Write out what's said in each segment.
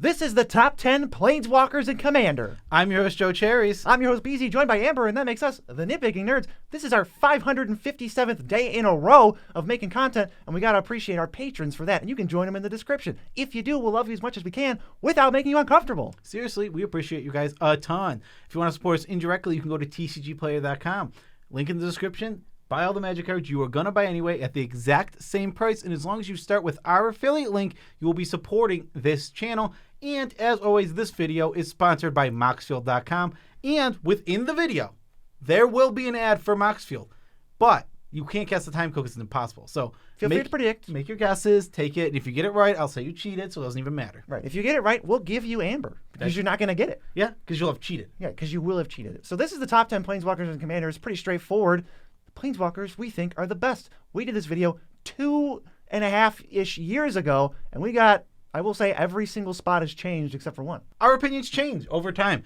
This is the top 10 Planeswalkers and Commander. I'm your host, Joe Cherries. I'm your host, BZ, joined by Amber, and that makes us the Nitpicking Nerds. This is our 557th day in a row of making content, and we gotta appreciate our patrons for that, and you can join them in the description. If you do, we'll love you as much as we can without making you uncomfortable. Seriously, we appreciate you guys a ton. If you want to support us indirectly, you can go to tcgplayer.com. Link in the description. Buy all the magic cards you are going to buy anyway at the exact same price. And as long as you start with our affiliate link, you will be supporting this channel. And as always, this video is sponsored by Maraschiello.com. And within the video, there will be an ad for Maraschiello. But you can't guess the time code because it's impossible. So feel free to predict. Make your guesses, take it. And if you get it right, I'll say you cheated, so it doesn't even matter. Right. If you get it right, we'll give you Amber because you're not going to get it. Yeah, because you'll have cheated. Yeah, because you will have cheated. So this is the top 10 Planeswalkers and Commanders. Pretty straightforward. Planeswalkers we think are the best. We did this video 2.5-ish years ago, and we got, I will say, every single spot has changed except for one. Our opinions change over time.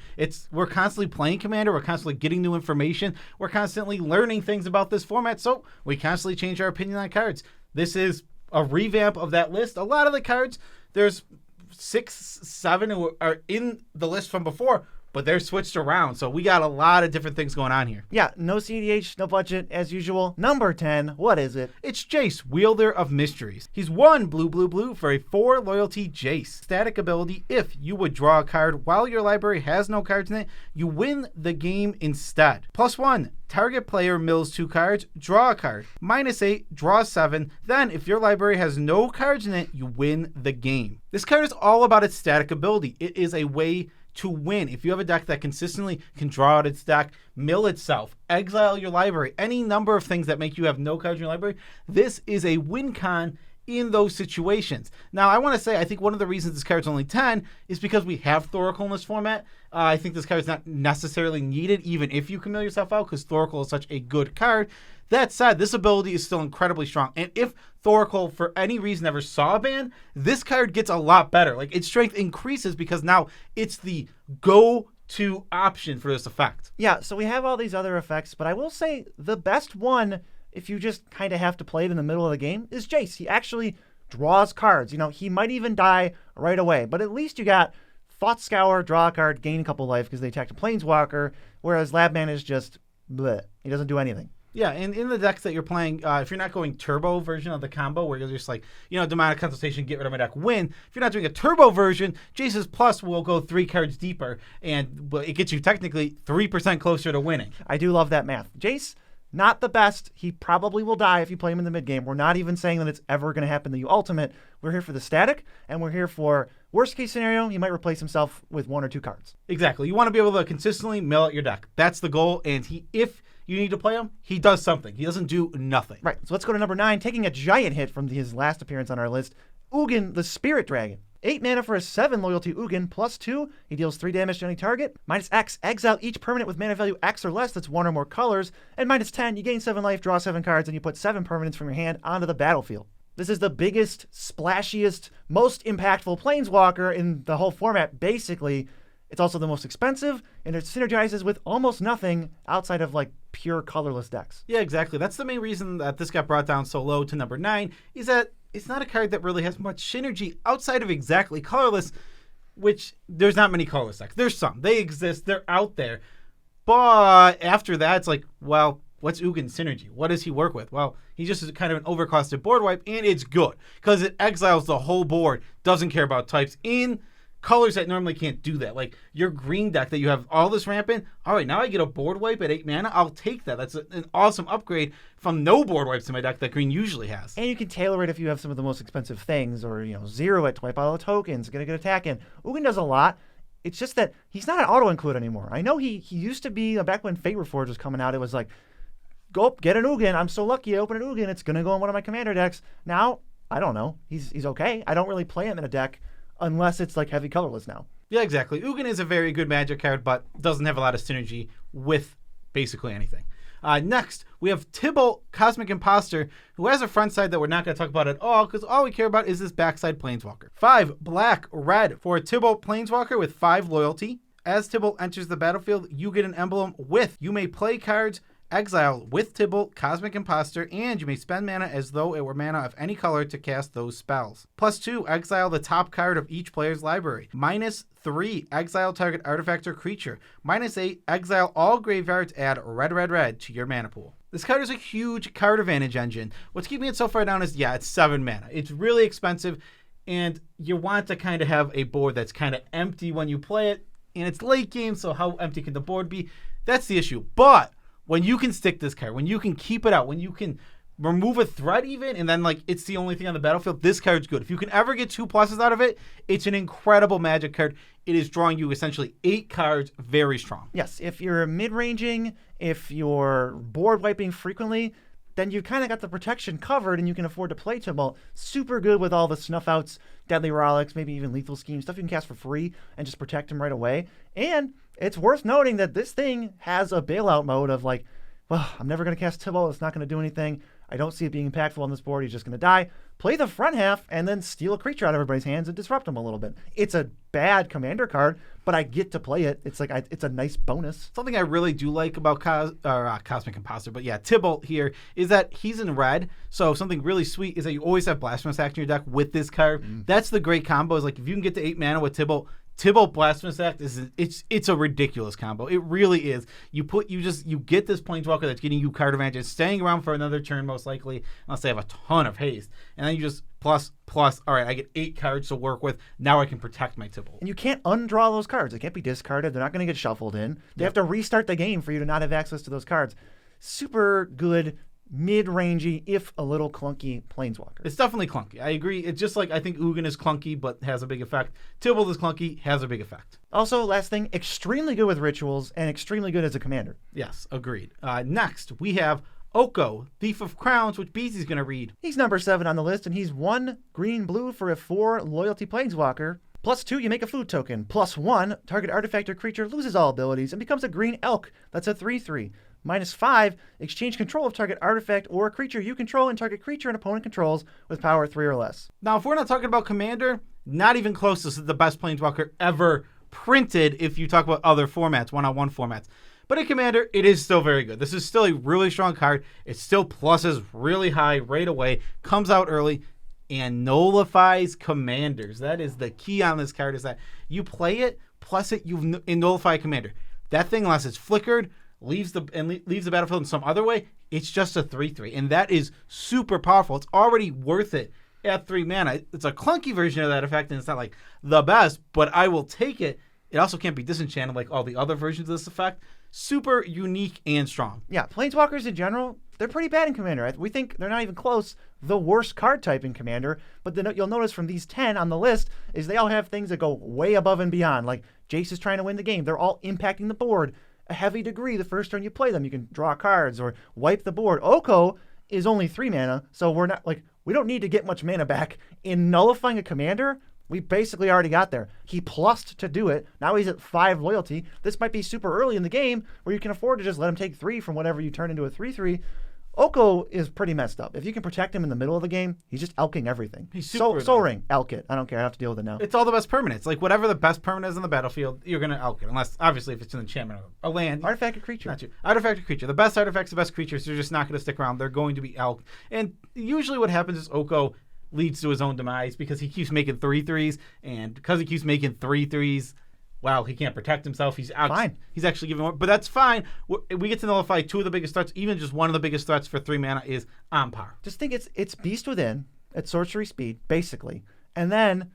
We're constantly playing Commander. We're constantly getting new information. We're constantly learning things about this format, so we constantly change our opinion on cards. This is a revamp of that list. A lot of the cards, there's 6, 7 who are in the list from before, but they're switched around. So we got a lot of different things going on here. Yeah, no CDH, no budget, as usual. Number 10, what is it? It's Jace, Wielder of Mysteries. He's 1 blue for a 4 loyalty Jace. Static ability, if you would draw a card while your library has no cards in it, you win the game instead. +1, target player mills 2 cards, draw a card. -8, draw 7. Then, if your library has no cards in it, you win the game. This card is all about its static ability. It is a way to win. If you have a deck that consistently can draw out its deck, mill itself, exile your library, any number of things that make you have no cards in your library, this is a win con in those situations. Now, I want to say, I think one of the reasons this card's only 10 is because we have Thoracle in this format. I think this card is not necessarily needed, even if you can mill yourself out, because Thoracle is such a good card. That said, this ability is still incredibly strong. And if Thoracle, for any reason, ever saw a ban, this card gets a lot better. Like, its strength increases because now it's the go-to option for this effect. Yeah, so we have all these other effects, but I will say the best one, if you just kind of have to play it in the middle of the game, is Jace. He actually draws cards. You know, he might even die right away, but at least you got Thought Scour, draw a card, gain a couple life because they attacked a Planeswalker, whereas Labman is just bleh. He doesn't do anything. Yeah, and in the decks that you're playing, if you're not going turbo version of the combo where you're just like, Demonic Consultation, get rid of my deck, win. If you're not doing a turbo version, Jace's Plus will go 3 cards deeper, and it gets you technically 3% closer to winning. I do love that math. Jace, not the best. He probably will die if you play him in the mid-game. We're not even saying that it's ever going to happen to you ultimate. We're here for the static, and we're here for worst-case scenario, he might replace himself with 1 or 2 cards. Exactly. You want to be able to consistently mill out your deck. That's the goal, and if you need to play him, he does something. He doesn't do nothing. Right, so let's go to number 9, taking a giant hit from his last appearance on our list, Oogen the Spirit Dragon. 8 mana for a 7 loyalty Oogen, +2. He deals 3 damage to any target. -X, exile each permanent with mana value X or less that's 1 or more colors. And -10, you gain 7 life, draw 7 cards, and you put 7 permanents from your hand onto the battlefield. This is the biggest, splashiest, most impactful Planeswalker in the whole format, basically. It's also the most expensive, and it synergizes with almost nothing outside of, like, pure colorless decks. Yeah, exactly. That's the main reason that this got brought down so low to number 9, is that it's not a card that really has much synergy outside of exactly colorless, which there's not many colorless decks. There's some. They exist. They're out there. But after that, it's like, well, what's Oogen's synergy? What does he work with? Well, he's just kind of an overcosted board wipe, and it's good because it exiles the whole board, doesn't care about types in colors that normally can't do that. Like your green deck that you have all this ramp in, all right, now I get a board wipe at 8 mana. I'll take that. That's an awesome upgrade from no board wipes in my deck that green usually has. And you can tailor it if you have some of the most expensive things, or, 0 it to wipe out all the tokens, get a good attack in. Oogen does a lot. It's just that he's not an auto-include anymore. I know he used to be, back when Fate Reforged was coming out, it was like, go get an Oogen. I'm so lucky I open an Oogen. It's going to go in one of my commander decks. Now, I don't know. He's okay. I don't really play him in a deck unless it's like heavy colorless now. Yeah, exactly. Oogen is a very good Magic card, but doesn't have a lot of synergy with basically anything. Next, we have Tibble, Cosmic Imposter, who has a front side that we're not going to talk about at all, because all we care about is this backside Planeswalker. 5 black, red for a Tibble Planeswalker with 5 loyalty. As Tibble enters the battlefield, you get an emblem with, you may play cards exile with Tibble, Cosmic Imposter, and you may spend mana as though it were mana of any color to cast those spells. +2, exile the top card of each player's library. -3, exile target artifact or creature. -8, exile all graveyards, add red to your mana pool. This card is a huge card advantage engine. What's keeping it so far down is, it's 7 mana. It's really expensive, and you want to kind of have a board that's kind of empty when you play it, and it's late game, so how empty can the board be? That's the issue. But when you can stick this card, when you can keep it out, when you can remove a threat even, and then it's the only thing on the battlefield, this card's good. If you can ever get 2 pluses out of it, it's an incredible Magic card. It is drawing you essentially 8 cards very strong. Yes, if you're mid-ranging, if you're board wiping frequently, then you kind of got the protection covered and you can afford to play Tibble. Super good with all the snuff outs, deadly relics, maybe even lethal schemes, stuff you can cast for free and just protect him right away. And it's worth noting that this thing has a bailout mode of I'm never going to cast Tibble. It's not going to do anything. I don't see it being impactful on this board. He's just going to die. Play the front half and then steal a creature out of everybody's hands and disrupt them a little bit. It's a bad commander card, but I get to play it. It's it's a nice bonus. Something I really do like about Cosmic Imposter, but Tibble here, is that he's in red. So something really sweet is that you always have Blasphemous Act in your deck with this card. That's the great combo. Is if you can get to 8 mana with Tibble Blasphemous Act it's a ridiculous combo. It really is. You get this Planeswalker that's getting you card advantage, staying around for another turn most likely, unless they have a ton of haste, and then you just plus. All right, I get 8 cards to work with. Now I can protect my Tibble. And you can't undraw those cards. They can't be discarded. They're not going to get shuffled in. They have to restart the game for you to not have access to those cards. Super good, mid-rangey, if a little clunky Planeswalker. It's definitely clunky. I agree. It's just I think Oogen is clunky, but has a big effect. Tibble is clunky, has a big effect. Also, last thing, extremely good with rituals and extremely good as a commander. Yes, agreed. Next, we have Oko, Thief of Crowns, which Beezy's going to read. He's number 7 on the list, and he's 1 green-blue for a 4 loyalty Planeswalker. +2, you make a food token. +1, target artifact or creature loses all abilities and becomes a green elk. That's a 3/3. -5, exchange control of target artifact or creature you control and target creature an opponent controls with power 3 or less. Now, if we're not talking about Commander, not even close. This is the best Planeswalker ever printed if you talk about other formats, one-on-one formats. But in Commander, it is still very good. This is still a really strong card. It still pluses really high right away, comes out early, and nullifies commanders. That is the key on this card, is that you play it, plus it, you nullify a commander. That thing, unless it's flickered, leaves the battlefield in some other way, it's just a 3/3. And that is super powerful. It's already worth it at 3 mana. It's a clunky version of that effect, and it's not the best, but I will take it. It also can't be disenchanted like all the other versions of this effect. Super unique and strong. Yeah, Planeswalkers in general, they're pretty bad in Commander. We think they're not even close. The worst card type in Commander, but then you'll notice from these 10 on the list is they all have things that go way above and beyond. Jace is trying to win the game. They're all impacting the board a heavy degree the first turn you play them. You can draw cards or wipe the board. Oko is only 3 mana, so we don't need to get much mana back. In nullifying a commander, we basically already got there. He plussed to do it. Now he's at 5 loyalty. This might be super early in the game where you can afford to just let him take 3 from whatever you turn into a 3/3. Oko is pretty messed up. If you can protect him in the middle of the game, he's just elking everything. He's super Soul Ring, elk it. I don't care. I have to deal with it now. It's all the best permanents. Whatever the best permanent is on the battlefield, you're going to elk it. Unless, obviously, if it's an enchantment or a land. Artifact or creature. Not you. Artifact or creature. The best artifacts, the best creatures, they're just not going to stick around. They're going to be elked. And usually what happens is Oko leads to his own demise because he keeps making 3/3s. And because he keeps making 3/3s, wow, he can't protect himself. He's out. Fine. He's actually giving more. But that's fine. We get to nullify 2 of the biggest threats. Even just one of the biggest threats for 3 mana is on par. Just think it's Beast Within at sorcery speed, basically. And then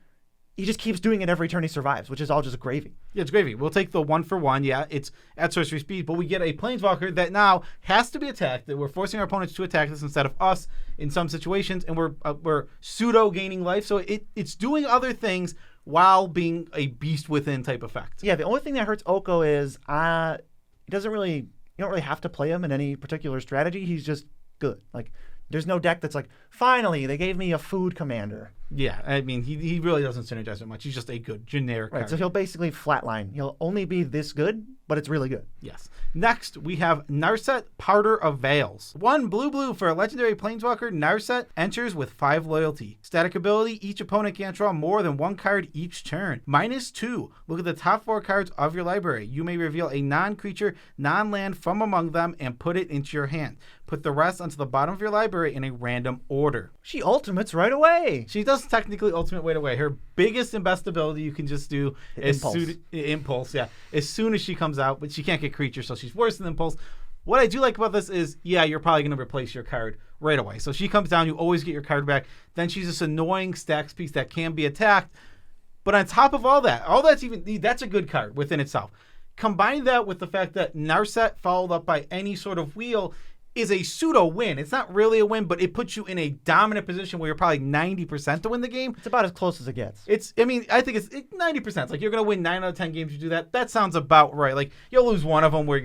he just keeps doing it every turn he survives, which is all just gravy. Yeah, it's gravy. We'll take the 1-for-1. Yeah, it's at sorcery speed. But we get a Planeswalker that now has to be attacked. That we're forcing our opponents to attack this instead of us in some situations. And we're pseudo-gaining life. So it's doing other things while being a Beast Within type effect. Yeah, the only thing that hurts Oko is you don't really have to play him in any particular strategy. He's just good. There's no deck that's finally, they gave me a food commander. Yeah, I mean, he really doesn't synergize that much. He's just a good generic card. So he'll basically flatline. He'll only be this good but it's really good. Yes. Next, we have Narset, Powder of Veils. 1 blue for a legendary Planeswalker. Narset enters with 5 loyalty. Static ability, each opponent can't draw more than 1 card each turn. -2, look at the top 4 cards of your library. You may reveal a non-creature, non-land from among them and put it into your hand. Put the rest onto the bottom of your library in a random order. She ultimates right away. She does technically ultimate right away. Her biggest and best ability you can just do is Impulse, yeah. As soon as she comes out, but she can't get creatures, so she's worse than Impulse. What I do like about this is, yeah, you're probably going to replace your card right away. So she comes down, you always get your card back. Then she's this annoying stacks piece that can be attacked. But on top of all that's a good card within itself. Combine that with the fact that Narset followed up by any sort of wheel is a pseudo win. It's not really a win, but it puts you in a dominant position where you're probably 90% to win the game. It's about as close as it gets. I think it's 90%. It's like you're going to win 9 out of 10 games you do that. That sounds about right. Like you'll lose one of them where,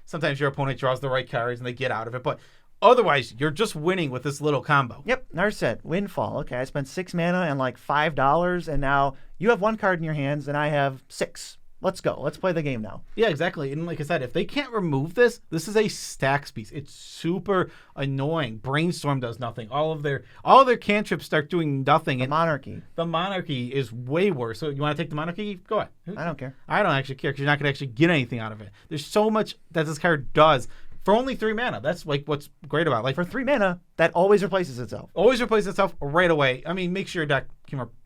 sometimes your opponent draws the right cards and they get out of it. But otherwise, you're just winning with this little combo. Yep. Narset, Windfall. Okay, I spent 6 mana and like $5, and now you have 1 card in your hands and I have 6. Let's go. Let's play the game now. Yeah, exactly. And like I said, if they can't remove this is a stacks piece. It's super annoying. Brainstorm does nothing. All of their cantrips start doing nothing. The Monarchy. The Monarchy is way worse. So you want to take the Monarchy? Go ahead. I don't care. I don't actually care because you're not going to actually get anything out of it. There's so much that this card does for only 3 mana. That's like what's great about it. Like for 3 mana, that always replaces itself. Always replaces itself right away. I mean, make sure your deck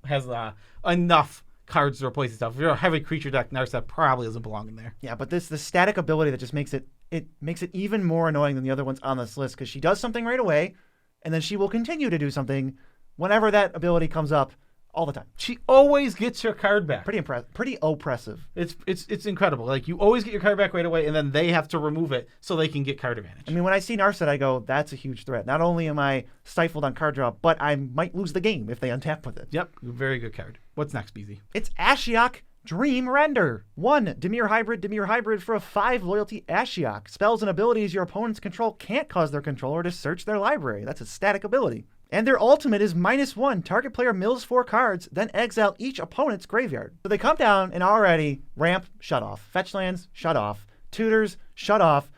has enough cards to replace itself. If you're a heavy creature deck, Narset probably doesn't belong in there. Yeah, but the static ability that just makes it even more annoying than the other ones on this list, because she does something right away, and then she will continue to do something whenever that ability comes up all the time. She always gets her card back. Pretty oppressive. It's incredible. Like you always get your card back right away, and then they have to remove it so they can get card advantage. I mean, when I see Narset, I go, that's a huge threat. Not only am I stifled on card draw, but I might lose the game if they untap with it. Yep, very good card. What's next, BZ? It's Ashyak, Dream Render. 1 Dimir Hybrid for a 5 loyalty Ashyak. Spells and abilities your opponents control can't cause their controller to search their library. That's a static ability. And their ultimate is -1. Target player mills 4 cards, then exile each opponent's graveyard. So they come down and already ramp, shut off. Fetch lands, shut off. Tutors, shut off.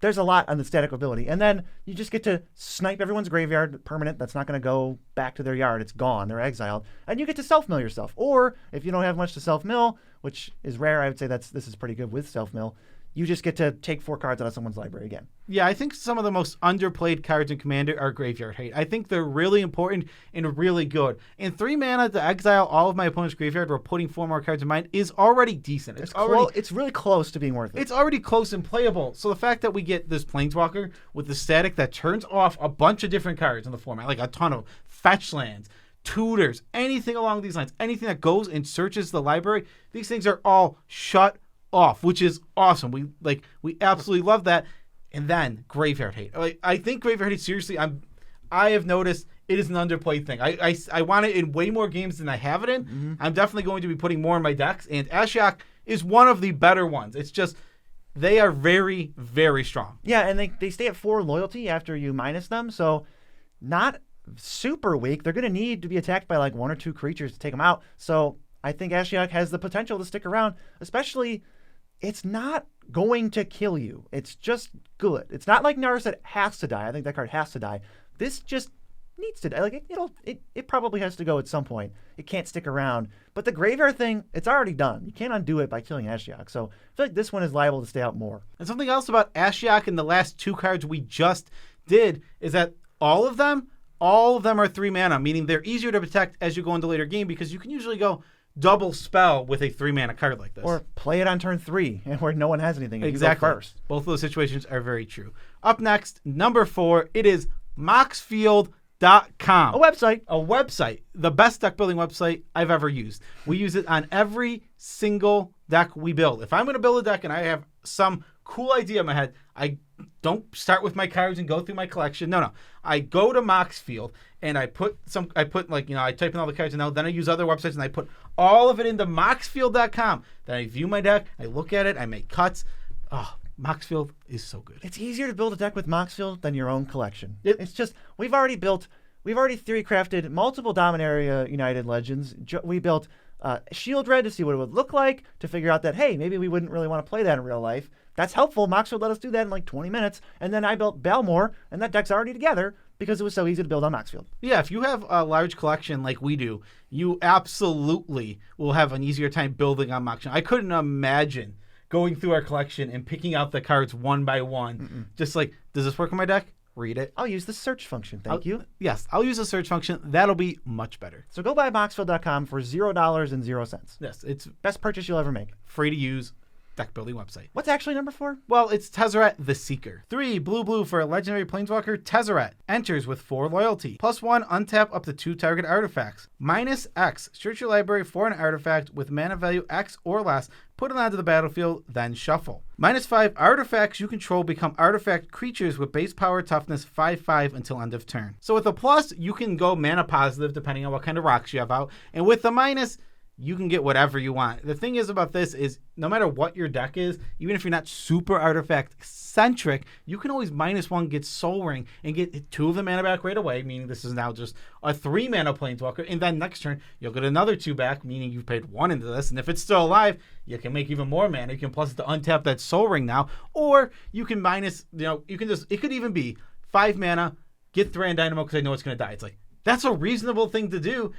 There's a lot on the static ability. And then you just get to snipe everyone's graveyard, permanent. That's not going to go back to their yard. It's gone. They're exiled. And you get to self-mill yourself. Or if you don't have much to self-mill, which is rare, I would say this is pretty good with self-mill, you just get to take 4 cards out of someone's library again. Yeah, I think some of the most underplayed cards in Commander are Graveyard Hate. I think they're really important and really good. And 3 mana to exile all of my opponent's graveyard while putting 4 more cards in mine is already decent. It's really close to being worth it. It's already close and playable. So the fact that we get this Planeswalker with the static that turns off a bunch of different cards in the format, like a ton of fetch lands, tutors, anything along these lines, anything that goes and searches the library, these things are all shut off, which is awesome. We absolutely love that. And then Graveyard Hate. I think Graveyard Hate, seriously, I have noticed it is an underplayed thing. I want it in way more games than I have it in. Mm-hmm. I'm definitely going to be putting more in my decks, and Ashyak is one of the better ones. It's just they are very, very strong. Yeah, and they stay at 4 loyalty after you minus them, so not super weak. They're going to need to be attacked by like 1 or 2 creatures to take them out. So I think Ashyak has the potential to stick around, especially it's not going to kill you. It's just good. It's not like Narset has to die. I think that card has to die. This just needs to die. Like it probably has to go at some point. It can't stick around. But the graveyard thing, it's already done. You can't undo it by killing Ashyak. So I feel like this one is liable to stay out more. And something else about Ashyak and the last 2 cards we just did is that all of them are 3 mana, meaning they're easier to protect as you go into later game because you can usually go double spell with a 3 mana card like this. Or play it on turn 3 and where no one has anything. Exactly. You go first. Both of those situations are very true. Up next, number 4, it is moxfield.com. A website. The best deck building website I've ever used. We use it on every single deck we build. If I'm going to build a deck and I have some cool idea in my head, I don't start with my cards and go through my collection. No. I go to Moxfield and I type in all the cards and then I use other websites and I put all of it into moxfield.com. Then I view my deck, I look at it, I make cuts. Oh, Moxfield is so good. It's easier to build a deck with Moxfield than your own collection. It's just, we've already theory crafted multiple Dominaria United Legends. We built Shield Red to see what it would look like, to figure out that, hey, maybe we wouldn't really want to play that in real life. That's helpful. Moxfield let us do that in like 20 minutes. And then I built Balmor, and that deck's already together because it was so easy to build on Moxfield. Yeah, if you have a large collection like we do, you absolutely will have an easier time building on Moxfield. I couldn't imagine going through our collection and picking out the cards one by one. Just like, does this work on my deck? Read it. I'll use the search function. Thank you. Yes, I'll use the search function. That'll be much better. So go buy Moxfield.com for $0.00. Yes, it's best purchase you'll ever make. free to use deck building website. What's actually number 4? Well, it's Tessra the Seeker. 3 blue for a legendary planeswalker. Tessra enters with 4 loyalty. +1 untap up to 2 target artifacts. -X. Search your library for an artifact with mana value X or less. Put it onto the battlefield, then shuffle. -5 artifacts you control become artifact creatures with base power toughness 5/5 until end of turn. So with a plus, you can go mana positive depending on what kind of rocks you have out. And with the minus, you can get whatever you want. The thing is about this is no matter what your deck is, even if you're not super artifact centric, you can always -1 get Soul Ring and get 2 of the mana back right away, meaning this is now just a 3 mana planeswalker. And then next turn, you'll get another 2 back, meaning you've paid 1 into this. And if it's still alive, you can make even more mana. You can plus it to untap that Soul Ring now. Or you can it could even be 5 mana, get Thran Dynamo because I know it's going to die. It's like, that's a reasonable thing to do.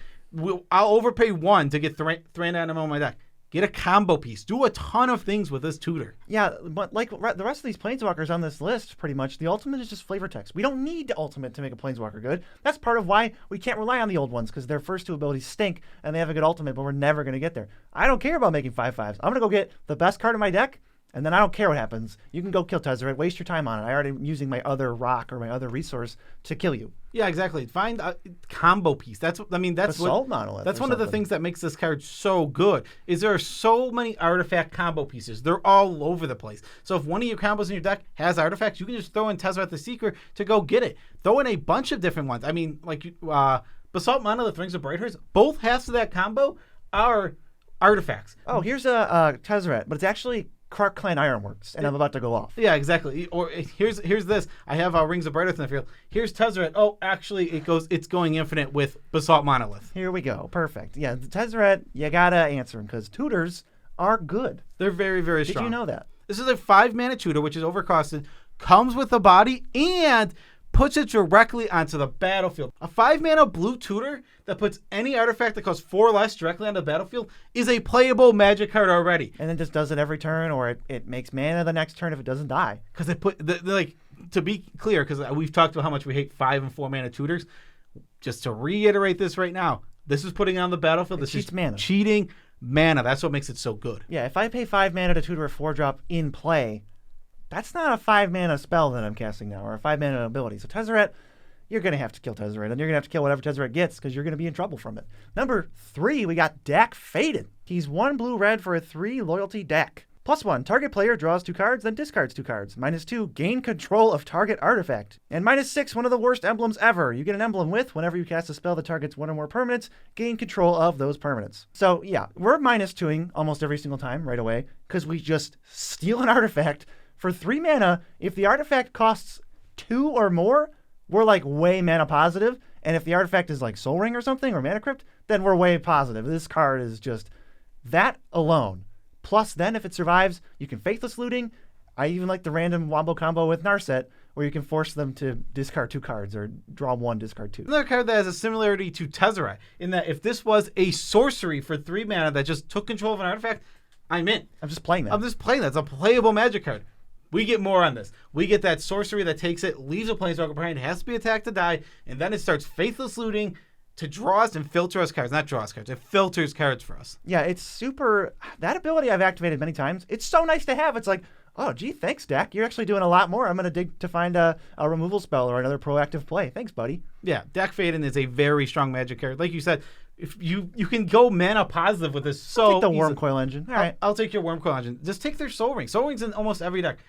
I'll overpay 1 to get Thran Dynamo on my deck. Get a combo piece. Do a ton of things with this tutor. Yeah, but like the rest of these planeswalkers on this list, pretty much, the ultimate is just flavor text. We don't need the ultimate to make a planeswalker good. That's part of why we can't rely on the old ones, because their first 2 abilities stink, and they have a good ultimate, but we're never going to get there. I don't care about making 5/5s. I'm going to go get the best card in my deck, and then I don't care what happens. You can go kill Tessra. Waste your time on it. I already am using my other rock or my other resource to kill you. Yeah, exactly. Find a combo piece. That's Basalt Monolith. That's one of the things that makes this card so good. Is there are so many artifact combo pieces. They're all over the place. So if one of your combos in your deck has artifacts, you can just throw in Tessra the Seeker to go get it. Throw in a bunch of different ones. I mean, like Basalt Monolith, Rings of Brighthurst. Both halves of that combo are artifacts. Oh, here's a Tessra, but it's actually Krark Clan Ironworks, and I'm about to go off. Yeah, exactly. Or here's this. I have Rings of Brighthurst in the field. Here's Tessra. Oh, actually, it's going infinite with Basalt Monolith. Here we go. Perfect. Yeah, the Tessra, you gotta answer them because tutors are good. They're very, very strong. Did you know that? This is a 5 mana tutor, which is overcosted, comes with a body, and puts it directly onto the battlefield. A 5 mana blue tutor that puts any artifact that costs 4 or less directly on the battlefield is a playable Magic card already. And then just does it every turn, or it makes mana the next turn if it doesn't die. Because they put to be clear, because we've talked about how much we hate 5 and 4 mana tutors. Just to reiterate this right now, this is putting it on the battlefield. This is mana. Cheating mana. That's what makes it so good. Yeah, if I pay 5 mana to tutor a 4-drop in play, that's not a 5 mana spell that I'm casting now, or a 5 mana ability. So Tezzeret, you're going to have to kill Tezzeret, and you're going to have to kill whatever Tezzeret gets because you're going to be in trouble from it. Number 3, we got Dak Faded. He's 1 blue-red for a 3 loyalty deck. +1, target player draws 2 cards, then discards 2 cards. -2, gain control of target artifact. And -6, one of the worst emblems ever. You get an emblem with, whenever you cast a spell that targets 1 or more permanents, gain control of those permanents. So yeah, we're -2ing almost every single time right away because we just steal an artifact for 3 mana. If the artifact costs 2 or more, we're like way mana positive. And if the artifact is like Soul Ring or something, or Mana Crypt, then we're way positive. This card is just that alone. Plus, then if it survives, you can Faithless Looting. I even like the random wombo combo with Narset, where you can force them to discard 2 cards or draw 1, discard 2. Another card that has a similarity to Tessra, in that if this was a sorcery for 3 mana that just took control of an artifact, I'm in. I'm just playing that. It's a playable Magic card. We get more on this. We get that sorcery that takes it, leaves a planeswalker behind, has to be attacked to die, and then it starts Faithless Looting to draw us and filter us cards. Not draw us cards. It filters cards for us. Yeah, it's super... That ability I've activated many times. It's so nice to have. It's like, oh, gee, thanks, Dak. You're actually doing a lot more. I'm going to dig to find a removal spell or another proactive play. Thanks, buddy. Yeah, Dak Faded is a very strong Magic card. Like you said, if you can go mana positive with this I'll take the Wormcoil Engine. All right. I'll take your Wormcoil Engine. Just take their Soul Ring. Soul Ring's in almost every deck.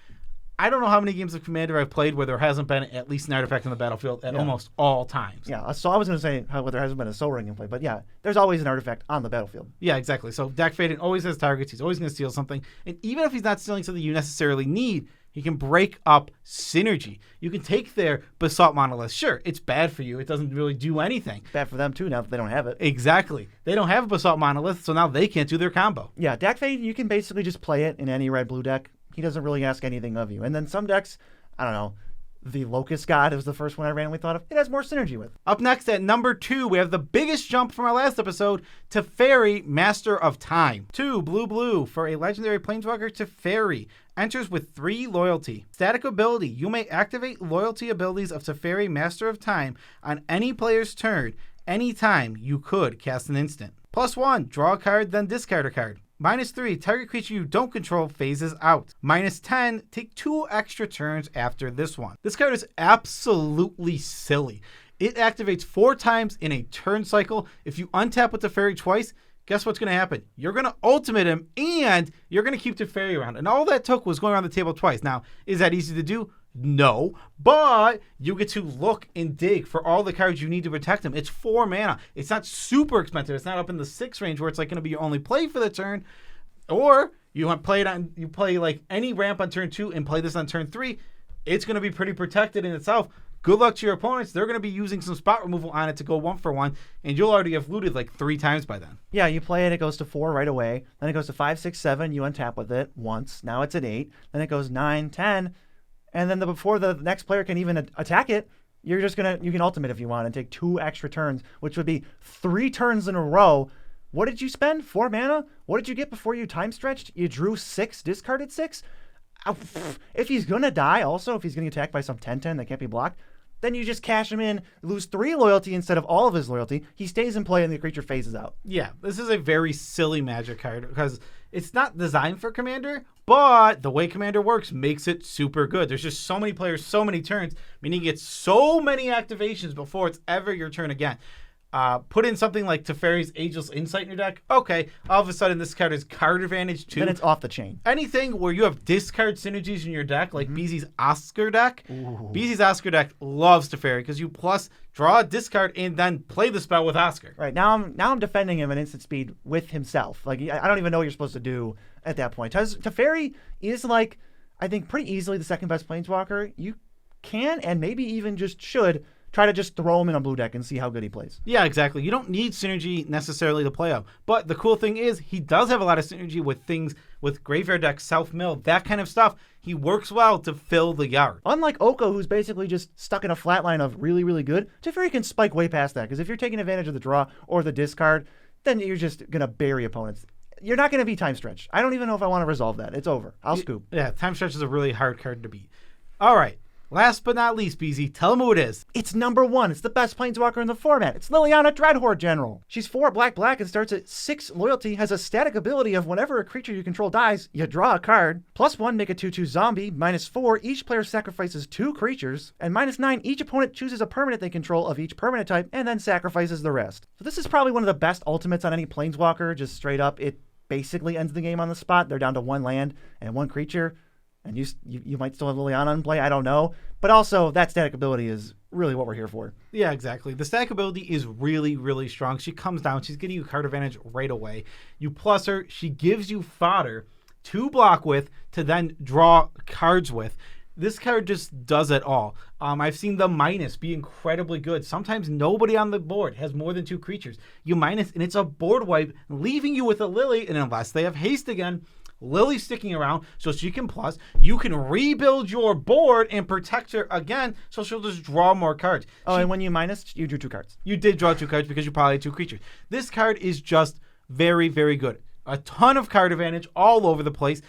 I don't know how many games of Commander I've played where there hasn't been at least an artifact on the battlefield at almost all times. Yeah, so I was going to say how there hasn't been a Soul Ring in play, but yeah, there's always an artifact on the battlefield. Yeah, exactly. So Dak Faded always has targets. He's always going to steal something. And even if he's not stealing something you necessarily need, he can break up synergy. You can take their Basalt Monolith. Sure, it's bad for you. It doesn't really do anything. Bad for them, too, now that they don't have it. Exactly. They don't have a Basalt Monolith, so now they can't do their combo. Yeah, Dak Faded, you can basically just play it in any red-blue deck. He doesn't really ask anything of you. And then some decks, I don't know, the Locust God is the first one I randomly thought of. It has more synergy with. Up next at number 2, we have the biggest jump from our last episode, Teferi, Master of Time. 2 blue for a legendary Planeswalker, Teferi. Enters with 3 loyalty. Static ability. You may activate loyalty abilities of Teferi, Master of Time on any player's turn. Anytime you could cast an instant. +1, draw a card, then discard a card. -3, target creature you don't control phases out. -10, take 2 extra turns after this one. This card is absolutely silly. It activates 4 times in a turn cycle. If you untap with Teferi twice, guess what's going to happen? You're going to ultimate him, and you're going to keep Teferi around. And all that took was going around the table twice. Now, is that easy to do? No, but you get to look and dig for all the cards you need to protect him. It's 4 mana. It's not super expensive. It's not up in the 6 range where it's like going to be your only play for the turn. Or you play like any ramp on turn 2 and play this on turn 3. It's going to be pretty protected in itself. Good luck to your opponents. They're going to be using some spot removal on it to go 1-for-1, and you'll already have looted like 3 times by then. Yeah, you play it, it goes to 4 right away. Then it goes to 5, 6, 7. You untap with it once. Now it's at 8. Then it goes 9, 10. And then before the next player can even attack it, you can ultimate if you want and take 2 extra turns, which would be 3 turns in a row. What did you spend? 4 mana? What did you get before you time stretched? You drew 6, discarded 6? If he's going to die also, if he's getting attacked by some 10-10 that can't be blocked, then you just cash him in, lose 3 loyalty instead of all of his loyalty. He stays in play and the creature phases out. Yeah, this is a very silly Magic card because it's not designed for Commander, but the way Commander works makes it super good. There's just so many players, so many turns, meaning you get so many activations before it's ever your turn again. Put in something like Teferi's Ageless Insight in your deck. Okay, all of a sudden this card is card advantage too. Then it's off the chain. Anything where you have discard synergies in your deck, like BZ's Oscar deck. Ooh. BZ's Oscar deck loves Teferi because you plus draw a discard and then play the spell with Oscar. Right, now I'm defending him at instant speed with himself. Like, I don't even know what you're supposed to do at that point. Teferi is, like, I think pretty easily the second best Planeswalker. You can and maybe even just should try to just throw him in a blue deck and see how good he plays. Yeah, exactly. You don't need synergy necessarily to play him. But the cool thing is he does have a lot of synergy with things with graveyard decks, self-mill, that kind of stuff. He works well to fill the yard. Unlike Oko, who's basically just stuck in a flat line of really, really good, Teferi can spike way past that. Because if you're taking advantage of the draw or the discard, then you're just going to bury opponents. You're not going to be time stretched. I don't even know if I want to resolve that. It's over. I'll scoop. Yeah, time stretch is a really hard card to beat. All right. Last but not least, BZ, tell them who it is. It's number 1. It's the best Planeswalker in the format. It's Liliana Dreadhorde General. She's 4 black and starts at 6 loyalty, has a static ability of whenever a creature you control dies, you draw a card. +1, make a 2/2 zombie. -4, each player sacrifices 2 creatures. And -9, each opponent chooses a permanent they control of each permanent type and then sacrifices the rest. So this is probably one of the best ultimates on any Planeswalker, just straight up. It basically ends the game on the spot. They're down to 1 land and 1 creature. And you might still have Liliana in play, I don't know. But also, that static ability is really what we're here for. Yeah, exactly. The static ability is really, really strong. She comes down. She's getting you card advantage right away. You plus her. She gives you fodder to block with to then draw cards with. This card just does it all. I've seen the minus be incredibly good. Sometimes nobody on the board has more than 2 creatures. You minus, and it's a board wipe, leaving you with a Lily. And unless they have haste again, Lily's sticking around so she can plus. You can rebuild your board and protect her again so she'll just draw more cards. And when you minus, you drew 2 cards. You did draw 2 cards because you probably had 2 creatures. This card is just very, very good. A ton of card advantage all over the place.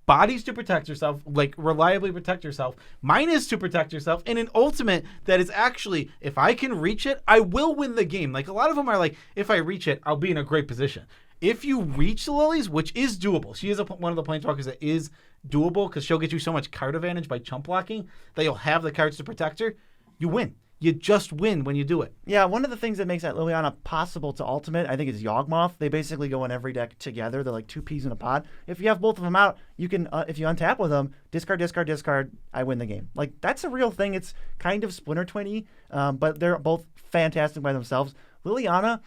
Bodies to protect yourself, like reliably protect yourself. Minus to protect yourself. And an ultimate that is actually, if I can reach it, I will win the game. Like a lot of them are like, if I reach it, I'll be in a great position. If you reach the Lilies, which is doable, she is one of the Planeswalkers that is doable because she'll get you so much card advantage by chump blocking that you'll have the cards to protect her, you win. You just win when you do it. Yeah, one of the things that makes that Liliana possible to ultimate, I think, is Yawgmoth. They basically go in every deck together. They're like two peas in a pod. If you have both of them out, you can, if you untap with them, discard, I win the game. Like, that's a real thing. It's kind of Splinter Twinny, but they're both fantastic by themselves. Liliana,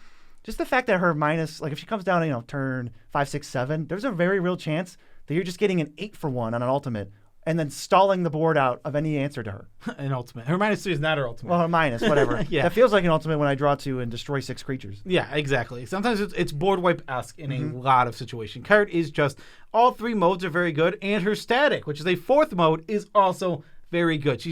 just the fact that her minus, like if she comes down, turn 5, 6, 7, there's a very real chance that you're just getting an 8-for-1 on an ultimate and then stalling the board out of any answer to her. An ultimate. Her -3 is not her ultimate. Well, her minus, whatever. Yeah. That feels like an ultimate when I draw 2 and destroy 6 creatures. Yeah, exactly. Sometimes it's board wipe-esque in a lot of situations. Card is just, all 3 modes are very good, and her static, which is a 4th mode, is also very good.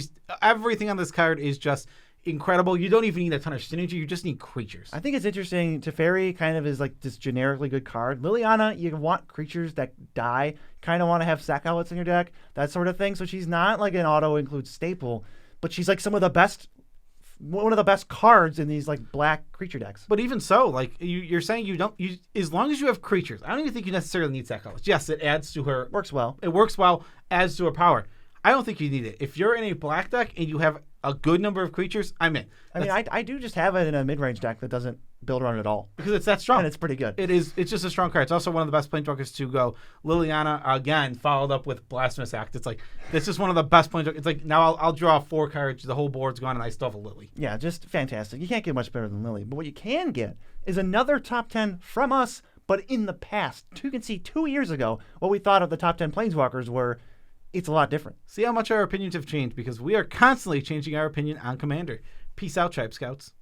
Everything on this card is just incredible. You don't even need a ton of synergy. You just need creatures. I think it's interesting. Teferi kind of is like this generically good card. Liliana, you want creatures that die. Kind of want to have sack outlets in your deck, that sort of thing. So she's not like an auto-include staple, but she's like one of the best cards in these like black creature decks. But even so, like you're saying, as long as you have creatures, I don't even think you necessarily need sack outlets. Yes, it adds to her. Works well. It works well, adds to her power. I don't think you need it. If you're in a black deck and you have a good number of creatures, I'm in. I do just have it in a mid-range deck that doesn't build around it at all. Because it's that strong. And it's pretty good. It's just a strong card. It's also one of the best Planeswalkers to go. Liliana, again, followed up with Blasphemous Act. It's like, this is one of the best Planeswalkers. It's like, now I'll draw 4 cards, the whole board's gone, and I still have a Lily. Yeah, just fantastic. You can't get much better than Lily. But what you can get is another top 10 from us, but in the past. You can see 2 years ago what we thought of the top 10 Planeswalkers were. It's a lot different. See how much our opinions have changed, because we are constantly changing our opinion on Commander. Peace out, Tribe Scouts.